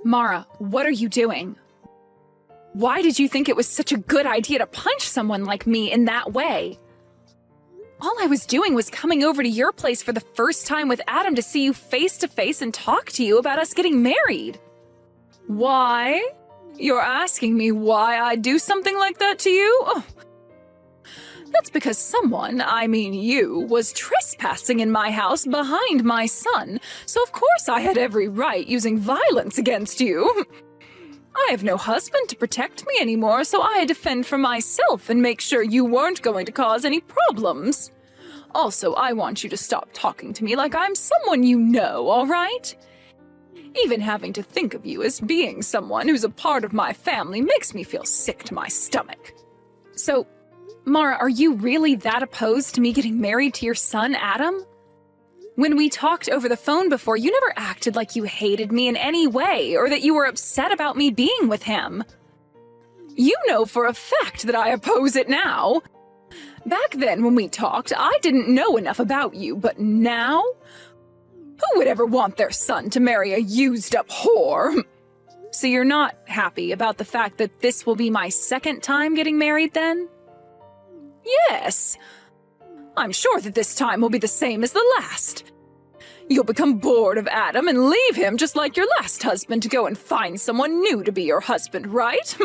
Mara, what are you doing? Why did you think it was such a good idea to punch someone like me in that way? All I was doing was coming over to your place for the first time with Adam to see you face to face and talk to you about us getting married. Why? You're asking me why I'd do something like that to you? Oh. That's because someone, I mean you, was trespassing in my house behind my son, so of course I had every right using violence against you. I have no husband to protect me anymore, so I had to fend for myself and make sure you weren't going to cause any problems. Also, I want you to stop talking to me like I'm someone you know, all right? Even having to think of you as being someone who's a part of my family makes me feel sick to my stomach. So, Mara, are you really that opposed to me getting married to your son, Adam? When we talked over the phone before, you never acted like you hated me in any way or that you were upset about me being with him. You know for a fact that I oppose it now. Back then when we talked, I didn't know enough about you, but now? Who would ever want their son to marry a used-up whore? So you're not happy about the fact that this will be my second time getting married then? Yes. I'm sure that this time will be the same as the last. You'll become bored of Adam and leave him just like your last husband to go and find someone new to be your husband, right?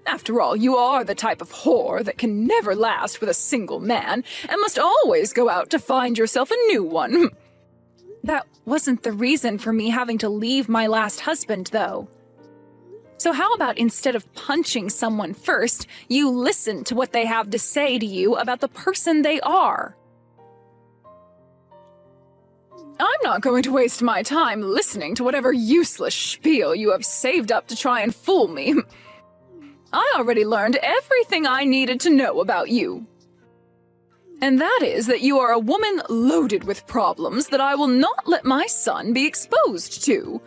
After all, you are the type of whore that can never last with a single man and must always go out to find yourself a new one. That wasn't the reason for me having to leave my last husband, though. So how about instead of punching someone first, you listen to what they have to say to you about the person they are? I'm not going to waste my time listening to whatever useless spiel you have saved up to try and fool me. I already learned everything I needed to know about you. And that is that you are a woman loaded with problems that I will not let my son be exposed to.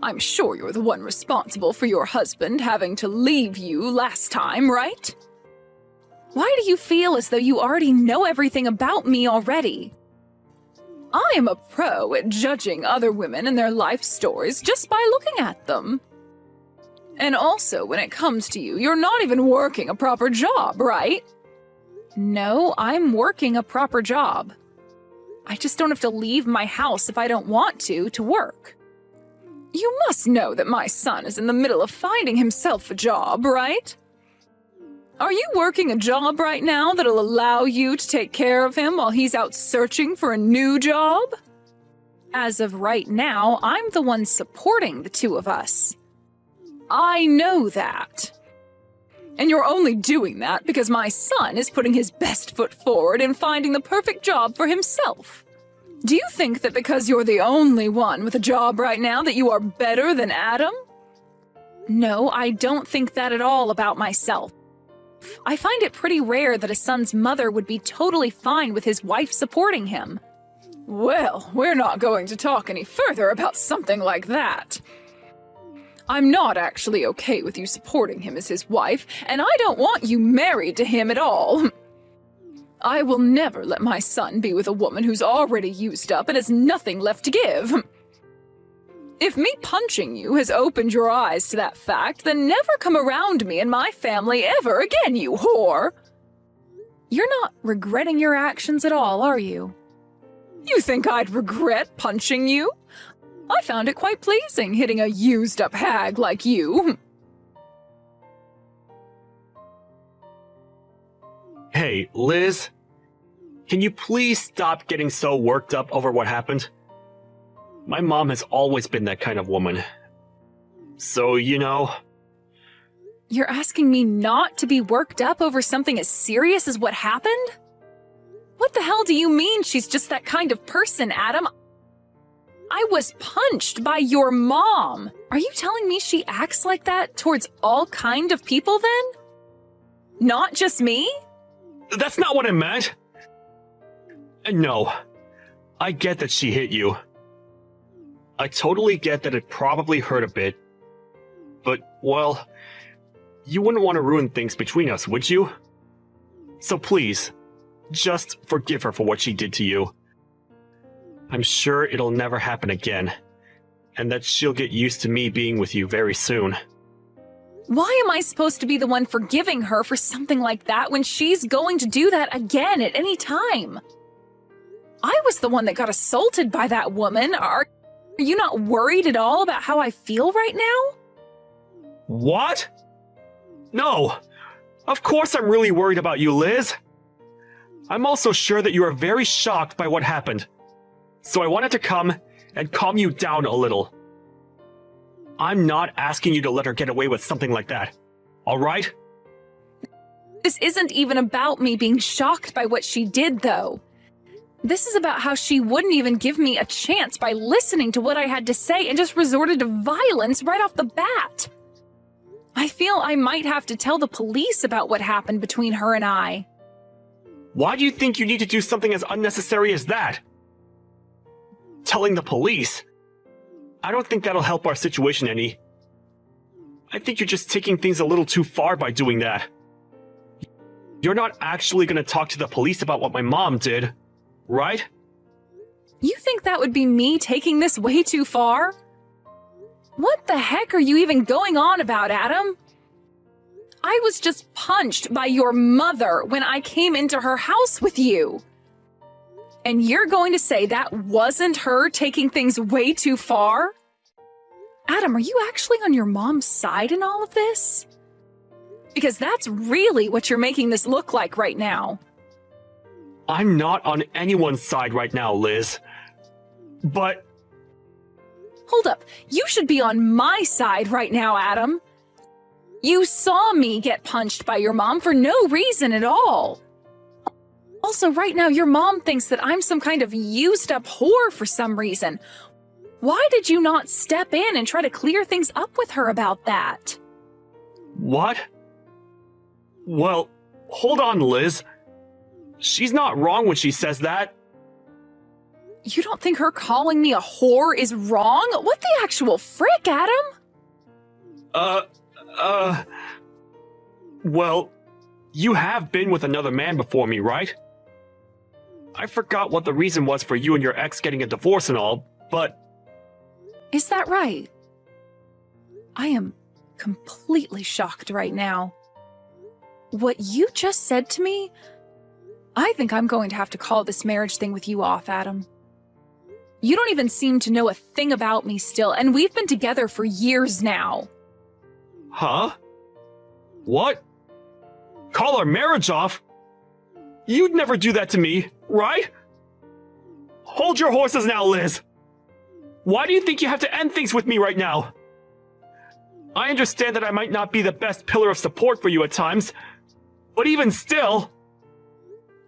I'm sure you're the one responsible for your husband having to leave you last time, right? Why do you feel as though you already know everything about me already? I am a pro at judging other women and their life stories just by looking at them. And also, when it comes to you, you're not even working a proper job, right? No, I'm working a proper job. I just don't have to leave my house if I don't want to work. You must know that my son is in the middle of finding himself a job, right? Are you working a job right now that'll allow you to take care of him while he's out searching for a new job? As of right now, I'm the one supporting the two of us. I know that. And you're only doing that because my son is putting his best foot forward and finding the perfect job for himself. Do you think that because you're the only one with a job right now that you are better than Adam? No, I don't think that at all about myself. I find it pretty rare that a son's mother would be totally fine with his wife supporting him. Well, we're not going to talk any further about something like that. I'm not actually okay with you supporting him as his wife, and I don't want you married to him at all. I will never let my son be with a woman who's already used up and has nothing left to give. If me punching you has opened your eyes to that fact, then never come around me and my family ever again, you whore! You're not regretting your actions at all, are you? You think I'd regret punching you? I found it quite pleasing hitting a used-up hag like you. Hey, Liz, can you please stop getting so worked up over what happened? My mom has always been that kind of woman. So, you know... You're asking me not to be worked up over something as serious as what happened? What the hell do you mean she's just that kind of person, Adam? I was punched by your mom. Are you telling me she acts like that towards all kind of people then? Not just me? That's not what I meant. No, I get that she hit you. I totally get that it probably hurt a bit. But, well, you wouldn't want to ruin things between us, would you? So please, just forgive her for what she did to you. I'm sure it'll never happen again. and that she'll get used to me being with you very soon. Why am I supposed to be the one forgiving her for something like that when she's going to do that again at any time? I was the one that got assaulted by that woman. Are you not worried at all about how I feel right now? What? No. Of course I'm really worried about you, Liz. I'm also sure that you are very shocked by what happened. So I wanted to come and calm you down a little. I'm not asking you to let her get away with something like that. All right? This isn't even about me being shocked by what she did, though. This is about how she wouldn't even give me a chance by listening to what I had to say and just resorted to violence right off the bat. I feel I might have to tell the police about what happened between her and I. Why do you think you need to do something as unnecessary as that? Telling the police? I don't think that'll help our situation any. I think you're just taking things a little too far by doing that. You're not actually going to talk to the police about what my mom did, right? You think that would be me taking this way too far? What the heck are you even going on about, Adam? I was just punched by your mother when I came into her house with you. And you're going to say that wasn't her taking things way too far? Adam, are you actually on your mom's side in all of this? Because that's really what you're making this look like right now. I'm not on anyone's side right now, Liz. But... Hold up, you should be on my side right now, Adam. You saw me get punched by your mom for no reason at all. Also, right now, your mom thinks that I'm some kind of used-up whore for some reason. Why did you not step in and try to clear things up with her about that? What? Well, hold on, Liz. She's not wrong when she says that. You don't think her calling me a whore is wrong? What the actual frick, Adam? Well, you have been with another man before me, right? I forgot what the reason was for you and your ex getting a divorce and all, but... Is that right? I am completely shocked right now. What you just said to me? I think I'm going to have to call this marriage thing with you off, Adam. You don't even seem to know a thing about me still, and we've been together for years now. Huh? What? Call our marriage off? You'd never do that to me, right? Hold your horses now, Liz. Why do you think you have to end things with me right now? I understand that I might not be the best pillar of support for you at times, but even still...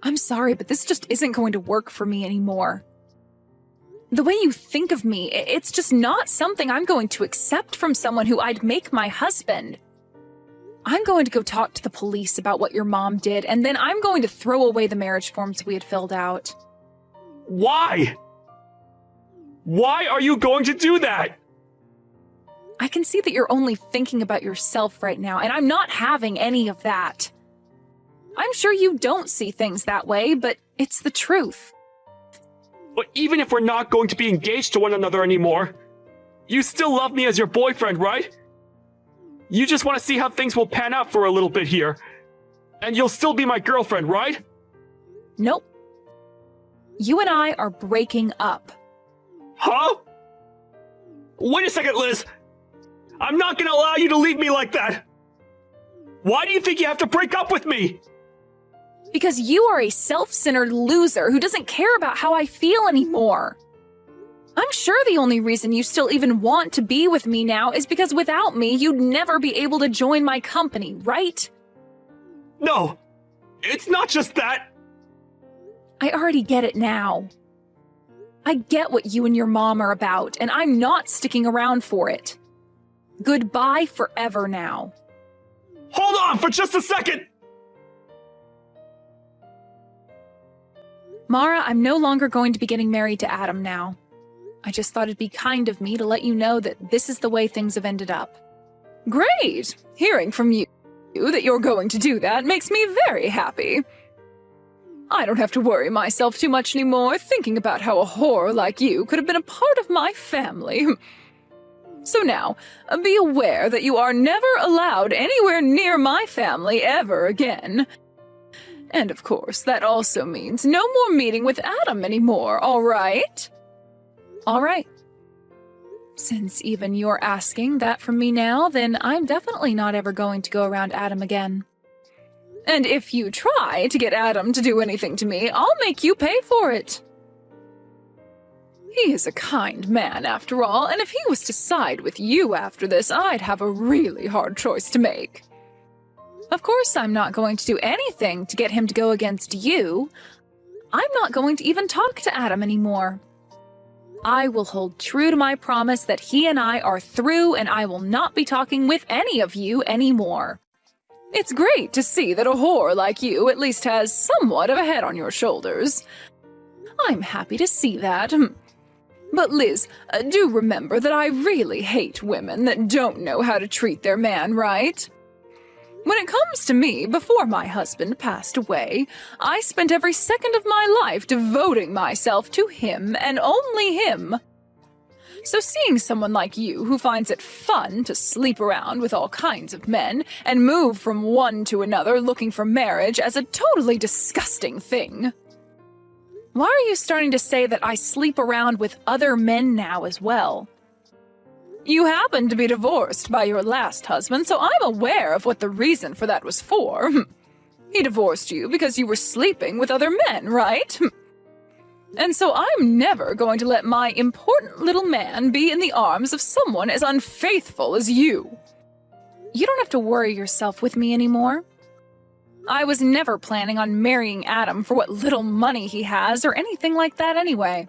I'm sorry, but this just isn't going to work for me anymore. The way you think of me, it's just not something I'm going to accept from someone who I'd make my husband. I'm going to go talk to the police about what your mom did, and then I'm going to throw away the marriage forms we had filled out. Why? Why are you going to do that? I can see that you're only thinking about yourself right now, and I'm not having any of that. I'm sure you don't see things that way, but it's the truth. But even if we're not going to be engaged to one another anymore, you still love me as your boyfriend, right? You just want to see how things will pan out for a little bit here. And you'll still be my girlfriend, right? Nope. You and I are breaking up. Huh? Wait a second, Liz. I'm not going to allow you to leave me like that. Why do you think you have to break up with me? Because you are a self-centered loser who doesn't care about how I feel anymore. I'm sure the only reason you still even want to be with me now is because without me, you'd never be able to join my company, right? No, it's not just that. I already get it now. I get what you and your mom are about, and I'm not sticking around for it. Goodbye forever now. Hold on for just a second! Mara, I'm no longer going to be getting married to Adam now. I just thought it'd be kind of me to let you know that this is the way things have ended up. Great! Hearing from you that you're going to do that makes me very happy. I don't have to worry myself too much anymore thinking about how a whore like you could have been a part of my family. So now, be aware that you are never allowed anywhere near my family ever again. And of course, that also means no more meeting with Adam anymore, all right? All right. Since even you're asking that from me now, then I'm definitely not ever going to go around Adam again. And if you try to get Adam to do anything to me, I'll make you pay for it. He is a kind man, after all, and if he was to side with you after this, I'd have a really hard choice to make. Of course, I'm not going to do anything to get him to go against you. I'm not going to even talk to Adam anymore. I will hold true to my promise that he and I are through, and I will not be talking with any of you anymore. It's great to see that a whore like you at least has somewhat of a head on your shoulders. I'm happy to see that. But Liz, do remember that I really hate women that don't know how to treat their man right. When it comes to me, before my husband passed away, I spent every second of my life devoting myself to him and only him. So seeing someone like you who finds it fun to sleep around with all kinds of men and move from one to another looking for marriage as a totally disgusting thing. Why are you starting to say that I sleep around with other men now as well? You happen to be divorced by your last husband, so I'm aware of what the reason for that was for. He divorced you because you were sleeping with other men, right? And so I'm never going to let my important little man be in the arms of someone as unfaithful as you. You don't have to worry yourself with me anymore. I was never planning on marrying Adam for what little money he has or anything like that anyway.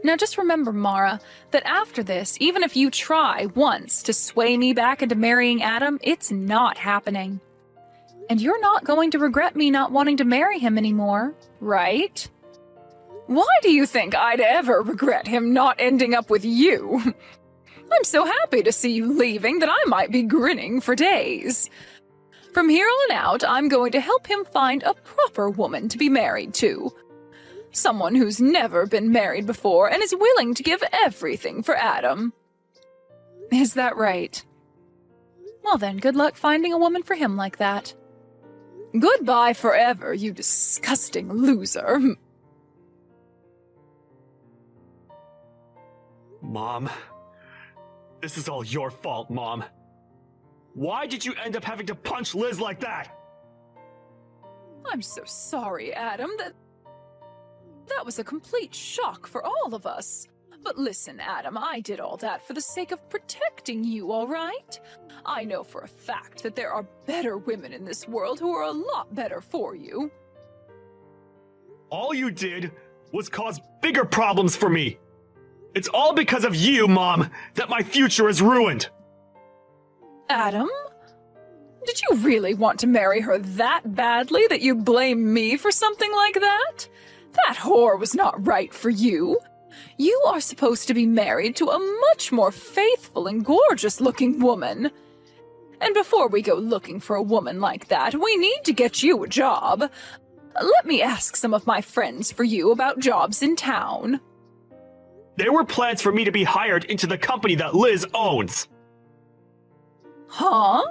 Now just remember, Mara, that after this, even if you try once to sway me back into marrying Adam, it's not happening. And you're not going to regret me not wanting to marry him anymore, right? Why do you think I'd ever regret him not ending up with you? I'm so happy to see you leaving that I might be grinning for days. From here on out, I'm going to help him find a proper woman to be married to. Someone who's never been married before and is willing to give everything for Adam. Is that right? Well then, good luck finding a woman for him like that. Goodbye forever, you disgusting loser. Mom. This is all your fault, Mom. Why did you end up having to punch Liz like that? I'm so sorry, Adam. That was a complete shock for all of us. But listen, Adam, I did all that for the sake of protecting you, all right? I know for a fact that there are better women in this world who are a lot better for you. All you did was cause bigger problems for me. It's all because of you, Mom, that my future is ruined. Adam? Did you really want to marry her that badly that you blame me for something like that? That whore was not right for you. You are supposed to be married to a much more faithful and gorgeous-looking woman. And before we go looking for a woman like that, we need to get you a job. Let me ask some of my friends for you about jobs in town. There were plans for me to be hired into the company that Liz owns. Huh?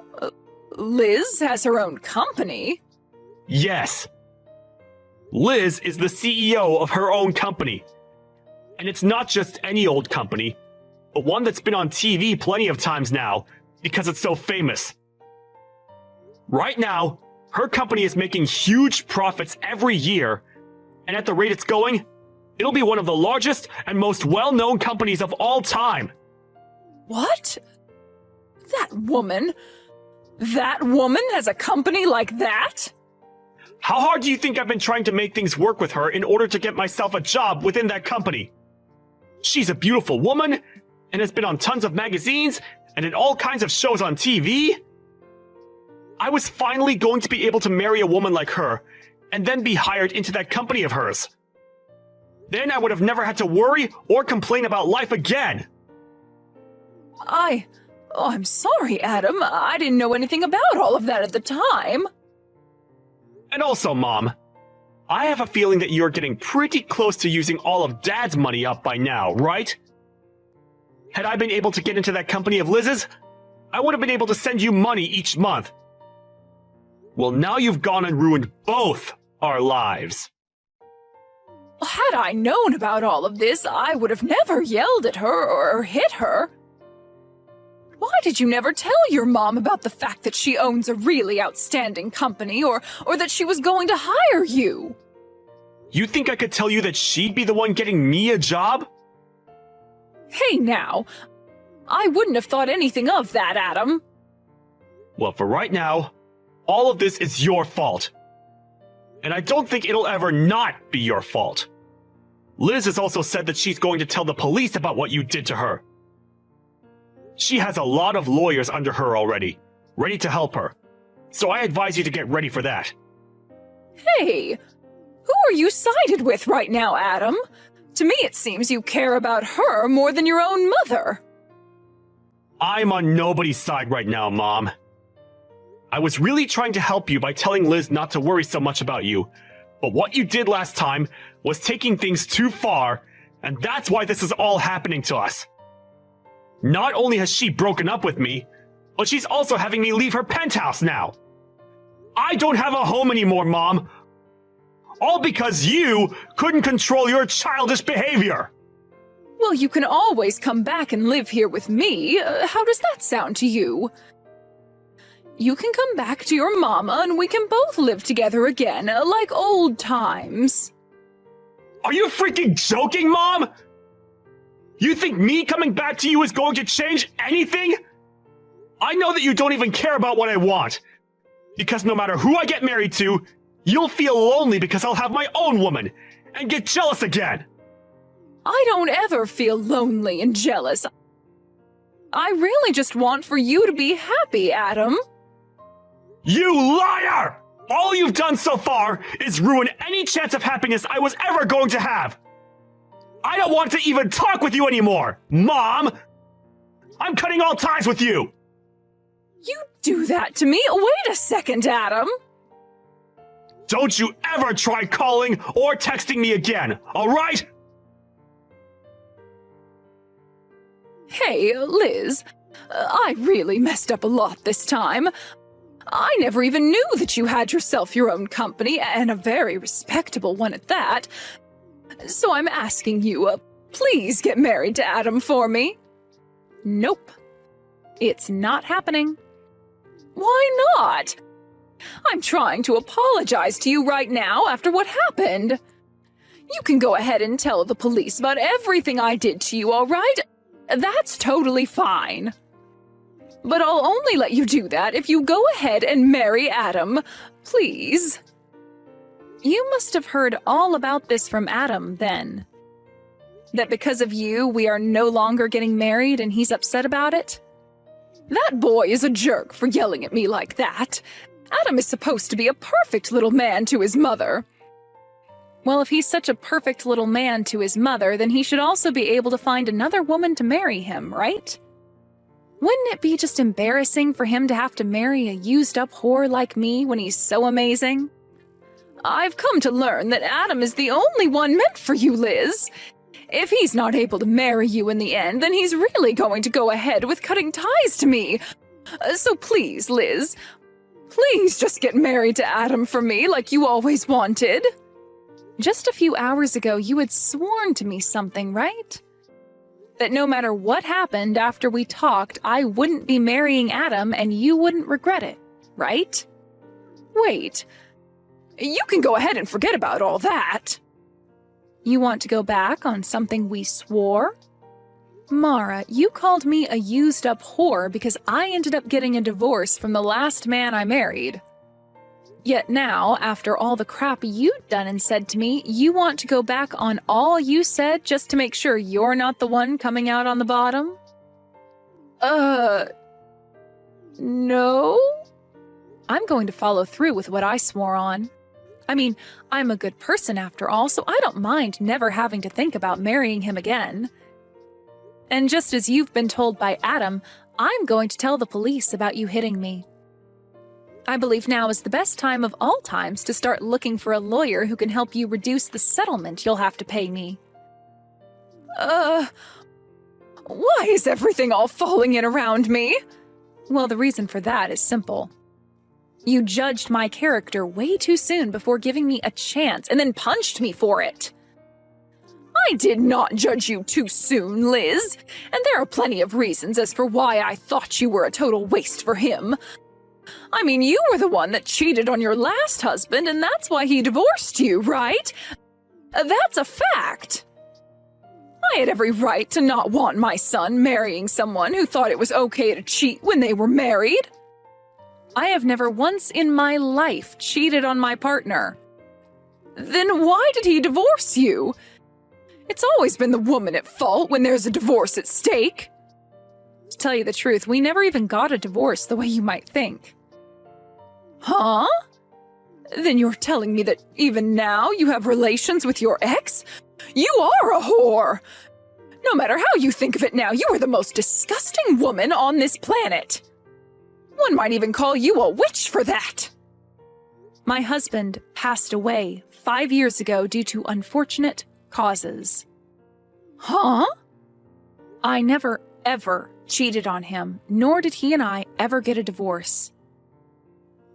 Liz has her own company? Yes. Liz is the CEO of her own company. And it's not just any old company, but one that's been on TV plenty of times now, because it's so famous. Right now, her company is making huge profits every year, and at the rate it's going, it'll be one of the largest and most well-known companies of all time. What? That woman has a company like that? How hard do you think I've been trying to make things work with her in order to get myself a job within that company? She's a beautiful woman, and has been on tons of magazines, and in all kinds of shows on TV. I was finally going to be able to marry a woman like her, and then be hired into that company of hers. Then I would have never had to worry or complain about life again. I'm sorry, Adam. I didn't know anything about all of that at the time. And also, Mom, I have a feeling that you're getting pretty close to using all of Dad's money up by now, right? Had I been able to get into that company of Liz's, I would have been able to send you money each month. Well, now you've gone and ruined both our lives. Had I known about all of this, I would have never yelled at her or hit her. Why did you never tell your mom about the fact that she owns a really outstanding company or that she was going to hire you? You think I could tell you that she'd be the one getting me a job? Hey now, I wouldn't have thought anything of that, Adam. Well, for right now, all of this is your fault. And I don't think it'll ever not be your fault. Liz has also said that she's going to tell the police about what you did to her. She has a lot of lawyers under her already, ready to help her. So I advise you to get ready for that. Hey, who are you sided with right now, Adam? To me, it seems you care about her more than your own mother. I'm on nobody's side right now, Mom. I was really trying to help you by telling Liz not to worry so much about you. But what you did last time was taking things too far, and that's why this is all happening to us. Not only has she broken up with me, but she's also having me leave her penthouse now. I don't have a home anymore, Mom. All because you couldn't control your childish behavior. Well, you can always come back and live here with me. How does that sound to you? You can come back to your mama and we can both live together again, like old times. Are you freaking joking, Mom? You think me coming back to you is going to change anything? I know that you don't even care about what I want. Because no matter who I get married to, you'll feel lonely because I'll have my own woman and get jealous again. I don't ever feel lonely and jealous. I really just want for you to be happy, Adam. You liar! All you've done so far is ruin any chance of happiness I was ever going to have. I don't want to even talk with you anymore, Mom! I'm cutting all ties with you! You do that to me? Wait a second, Adam. Don't you ever try calling or texting me again, alright? Hey, Liz, I really messed up a lot this time. I never even knew that you had yourself your own company, and a very respectable one at that. So I'm asking you, please get married to Adam for me. Nope. It's not happening. Why not? I'm trying to apologize to you right now after what happened. You can go ahead and tell the police about everything I did to you, all right? That's totally fine. But I'll only let you do that if you go ahead and marry Adam, please. You must have heard all about this from Adam, then. That because of you, we are no longer getting married and he's upset about it? That boy is a jerk for yelling at me like that. Adam is supposed to be a perfect little man to his mother. Well, if he's such a perfect little man to his mother, then he should also be able to find another woman to marry him, right? Wouldn't it be just embarrassing for him to have to marry a used-up whore like me when he's so amazing? I've come to learn that Adam is the only one meant for you, Liz. If he's not able to marry you in the end, then he's really going to go ahead with cutting ties to me. So please, Liz, please just get married to Adam for me like you always wanted. Just a few hours ago, you had sworn to me something, right? That no matter what happened after we talked, I wouldn't be marrying Adam and you wouldn't regret it, right? Wait, you can go ahead and forget about all that. You want to go back on something we swore? Mara, you called me a used-up whore because I ended up getting a divorce from the last man I married. Yet now, after all the crap you'd done and said to me, you want to go back on all you said just to make sure you're not the one coming out on the bottom? No? I'm going to follow through with what I swore on. I mean, I'm a good person after all, so I don't mind never having to think about marrying him again. And just as you've been told by Adam, I'm going to tell the police about you hitting me. I believe now is the best time of all times to start looking for a lawyer who can help you reduce the settlement you'll have to pay me. Why is everything all falling in around me? Well, the reason for that is simple. You judged my character way too soon before giving me a chance and then punched me for it. I did not judge you too soon, Liz, and there are plenty of reasons as for why I thought you were a total waste for him. I mean, you were the one that cheated on your last husband, and that's why he divorced you, right? That's a fact. I had every right to not want my son marrying someone who thought it was okay to cheat when they were married. I have never once in my life cheated on my partner. Then why did he divorce you? It's always been the woman at fault when there's a divorce at stake. To tell you the truth, we never even got a divorce the way you might think. Huh? Then you're telling me that even now you have relations with your ex? You are a whore! No matter how you think of it now, you are the most disgusting woman on this planet. One might even call you a witch for that. My husband passed away 5 years ago due to unfortunate causes. Huh? I never, ever cheated on him, nor did he and I ever get a divorce.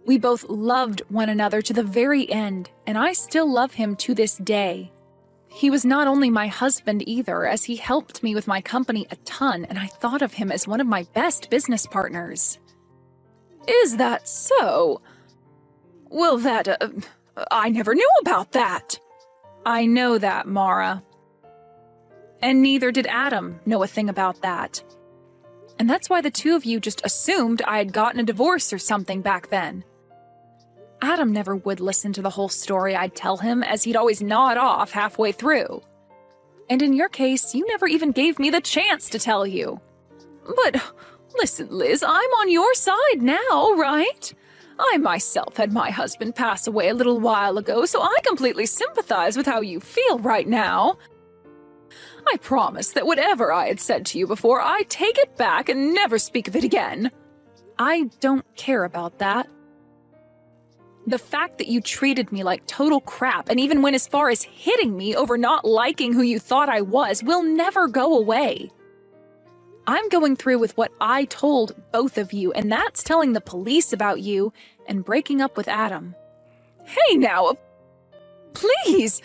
We both loved one another to the very end, and I still love him to this day. He was not only my husband either, as he helped me with my company a ton, and I thought of him as one of my best business partners. Is that so? Well, I never knew about that. I know that, Mara. And neither did Adam know a thing about that. And that's why the two of you just assumed I had gotten a divorce or something back then. Adam never would listen to the whole story I'd tell him, as he'd always nod off halfway through. And in your case, you never even gave me the chance to tell you. But listen, Liz, I'm on your side now, right? I myself had my husband pass away a little while ago, so I completely sympathize with how you feel right now. I promise that whatever I had said to you before, I take it back and never speak of it again. I don't care about that. The fact that you treated me like total crap and even went as far as hitting me over not liking who you thought I was will never go away. I'm going through with what I told both of you, and that's telling the police about you and breaking up with Adam. Hey now, please!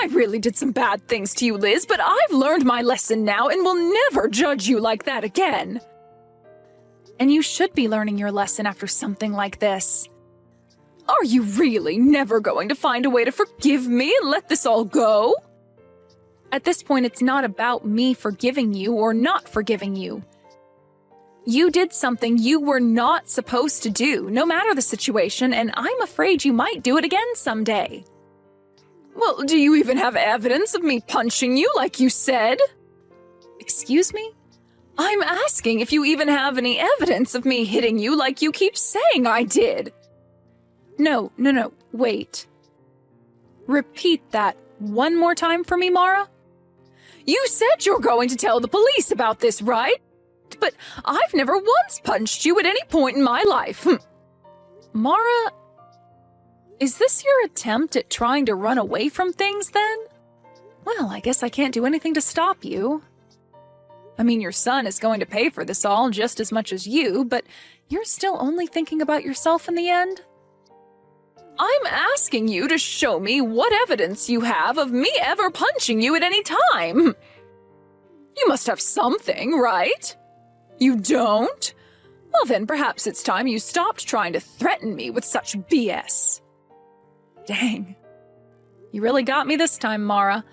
I really did some bad things to you, Liz, but I've learned my lesson now and will never judge you like that again. And you should be learning your lesson after something like this. Are you really never going to find a way to forgive me and let this all go? At this point, it's not about me forgiving you or not forgiving you. You did something you were not supposed to do, no matter the situation, and I'm afraid you might do it again someday. Well, do you even have evidence of me punching you like you said? Excuse me? I'm asking if you even have any evidence of me hitting you like you keep saying I did. No, wait. Repeat that one more time for me, Mara. You said you're going to tell the police about this, right? But I've never once punched you at any point in my life. Mara, is this your attempt at trying to run away from things then? Well, I guess I can't do anything to stop you. I mean, your son is going to pay for this all just as much as you, but you're still only thinking about yourself in the end? I'm asking you to show me what evidence you have of me ever punching you at any time. You must have something, right? You don't? Well then, perhaps it's time you stopped trying to threaten me with such BS. Dang. You really got me this time, Mara.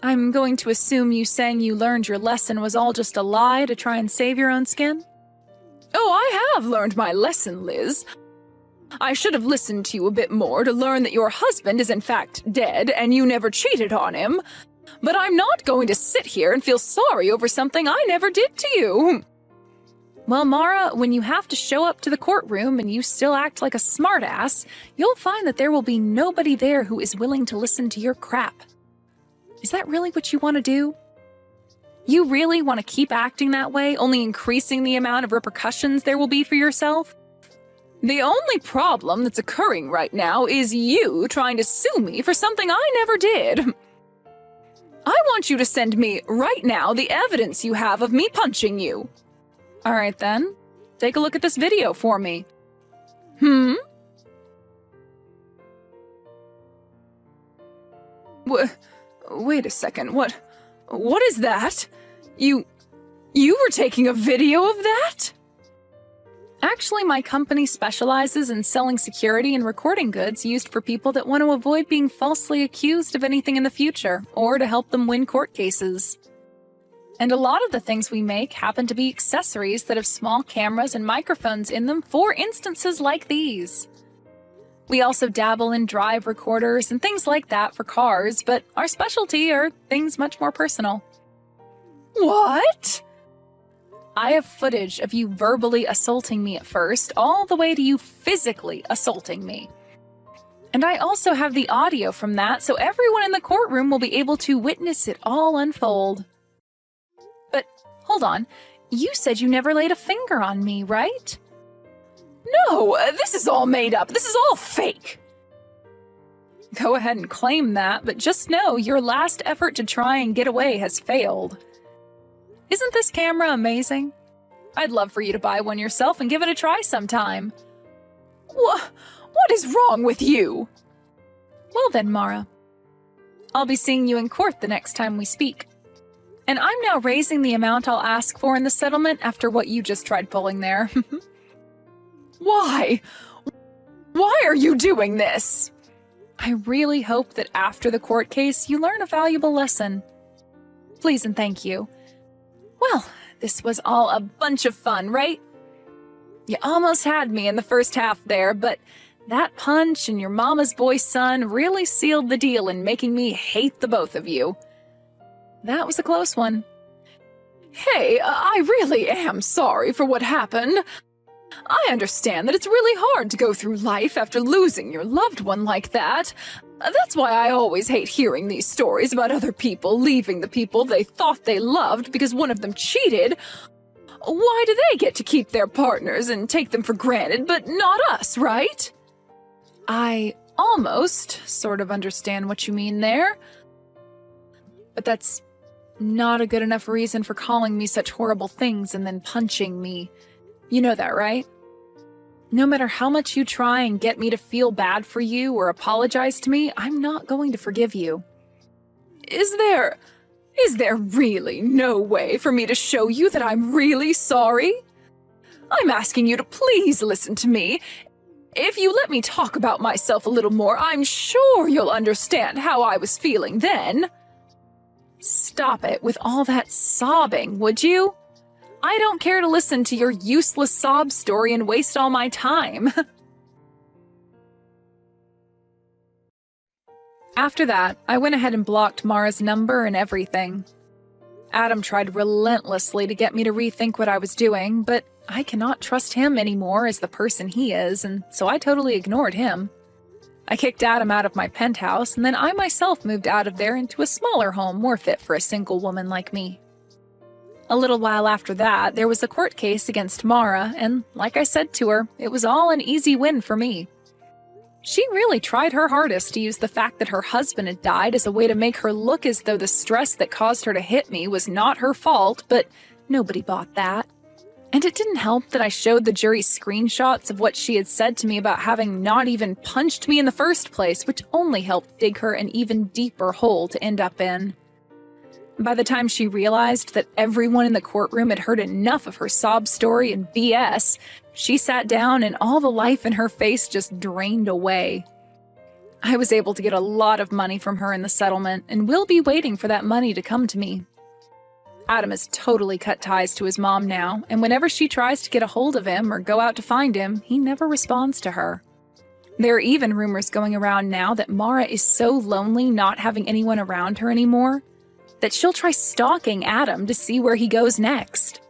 I'm going to assume you saying you learned your lesson was all just a lie to try and save your own skin? Oh, I have learned my lesson, Liz. I should have listened to you a bit more to learn that your husband is in fact dead and you never cheated on him. But I'm not going to sit here and feel sorry over something I never did to you. Well, Mara, when you have to show up to the courtroom and you still act like a smartass, you'll find that there will be nobody there who is willing to listen to your crap. Is that really what you want to do? You really want to keep acting that way, only increasing the amount of repercussions there will be for yourself? The only problem that's occurring right now is you trying to sue me for something I never did. I want you to send me, right now, the evidence you have of me punching you. All right, then. Take a look at this video for me. Wait a second, what is that? You were taking a video of that? Actually, my company specializes in selling security and recording goods used for people that want to avoid being falsely accused of anything in the future, or to help them win court cases. And a lot of the things we make happen to be accessories that have small cameras and microphones in them for instances like these. We also dabble in drive recorders and things like that for cars, but our specialty are things much more personal. What? I have footage of you verbally assaulting me at first, all the way to you physically assaulting me. And I also have the audio from that, so everyone in the courtroom will be able to witness it all unfold. But, hold on, you said you never laid a finger on me, right? No, this is all made up. This is all fake. Go ahead and claim that, but just know your last effort to try and get away has failed. Isn't this camera amazing? I'd love for you to buy one yourself and give it a try sometime. What is wrong with you? Well then, Mara. I'll be seeing you in court the next time we speak. And I'm now raising the amount I'll ask for in the settlement after what you just tried pulling there. Why? Why are you doing this? I really hope that after the court case you learn a valuable lesson. Please and thank you. Well, this was all a bunch of fun, right? You almost had me in the first half there, but that punch and your mama's boy son really sealed the deal in making me hate the both of you. That was a close one. Hey, I really am sorry for what happened. I understand that it's really hard to go through life after losing your loved one like that. That's why I always hate hearing these stories about other people leaving the people they thought they loved because one of them cheated. Why do they get to keep their partners and take them for granted, but not us, right? I almost sort of understand what you mean there. But that's not a good enough reason for calling me such horrible things and then punching me. You know that, right? No matter how much you try and get me to feel bad for you or apologize to me, I'm not going to forgive you. Is there really no way for me to show you that I'm really sorry? I'm asking you to please listen to me. If you let me talk about myself a little more, I'm sure you'll understand how I was feeling then. Stop it with all that sobbing, would you? I don't care to listen to your useless sob story and waste all my time. After that, I went ahead and blocked Mara's number and everything. Adam tried relentlessly to get me to rethink what I was doing, but I cannot trust him anymore as the person he is, and so I totally ignored him. I kicked Adam out of my penthouse, and then I myself moved out of there into a smaller home more fit for a single woman like me. A little while after that, there was a court case against Mara, and like I said to her, it was all an easy win for me. She really tried her hardest to use the fact that her husband had died as a way to make her look as though the stress that caused her to hit me was not her fault, but nobody bought that. And it didn't help that I showed the jury screenshots of what she had said to me about having not even punched me in the first place, which only helped dig her an even deeper hole to end up in. By the time she realized that everyone in the courtroom had heard enough of her sob story and BS, she sat down and all the life in her face just drained away. I was able to get a lot of money from her in the settlement, and will be waiting for that money to come to me. Adam has totally cut ties to his mom now, and whenever she tries to get a hold of him or go out to find him, he never responds to her. There are even rumors going around now that Mara is so lonely not having anyone around her anymore that she'll try stalking Adam to see where he goes next.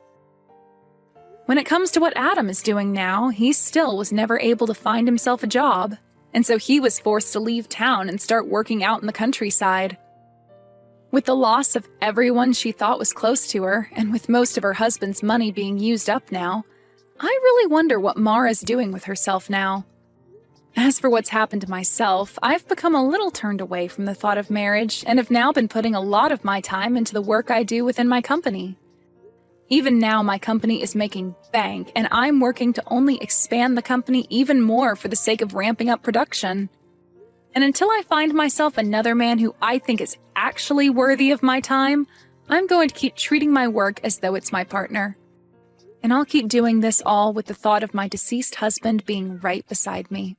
When it comes to what Adam is doing now, he still was never able to find himself a job, and so he was forced to leave town and start working out in the countryside. With the loss of everyone she thought was close to her, and with most of her husband's money being used up now, I really wonder what Mara's doing with herself now. As for what's happened to myself, I've become a little turned away from the thought of marriage and have now been putting a lot of my time into the work I do within my company. Even now, my company is making bank, and I'm working to only expand the company even more for the sake of ramping up production. And until I find myself another man who I think is actually worthy of my time, I'm going to keep treating my work as though it's my partner. And I'll keep doing this all with the thought of my deceased husband being right beside me.